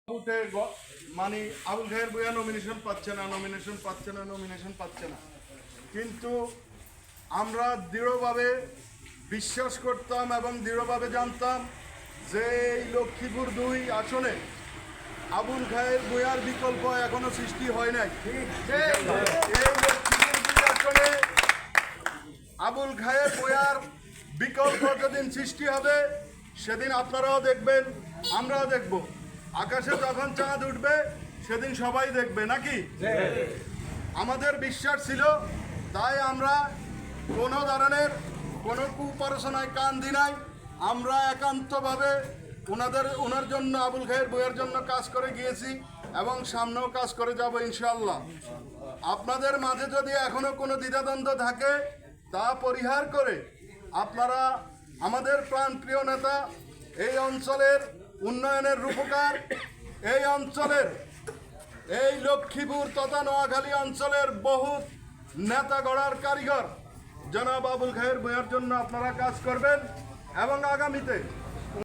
মানে আবুল খায়ের বইয়া নমিনেশন পাচ্ছে না কিন্তু আমরা দৃঢ়ভাবে বিশ্বাস করতাম এবং দৃঢ়ভাবে জানতাম যে এই লক্ষ্মীপুর 2 আসনে আবুল খায়ের বইয়ার বিকল্প এখনো সৃষ্টি হয় নাই। এই লক্ষ্মীপুর 2 আসনে আবুল খায়ের বইয়ার বিকল্প যেদিন সৃষ্টি হবে সেদিন আপনারাও দেখবেন, আমরাও দেখব। আকাশে যখন চাঁদ উঠবে সেদিন সবাই দেখবে, নাকি? আমাদের বিশ্বাস ছিল, তাই আমরা কোনো ধরনের কোনো কুপ্ররোচনায় কান দিই নাই। আমরা একান্তভাবে ওনার জন্য, আবুল খায়ের বইয়ের জন্য কাজ করে গিয়েছি এবং সামনেও কাজ করে যাব ইনশাআল্লাহ। আপনাদের মাঝে যদি এখনো কোনো দ্বিধাদ্বন্দ্ব থাকে তা পরিহার করে আপনারা আমাদের প্রাণপ্রিয় নেতা, এই অঞ্চলের উন্নয়নের রূপকার, এই অঞ্চলের, এই লক্ষ্মীপুর তথা নোয়াখালী অঞ্চলের বহু নেতা গড়ার কারিগর জনাব আবুল খায়ের বইয়ের জন্য আপনারা কাজ করবেন এবং আগামীতে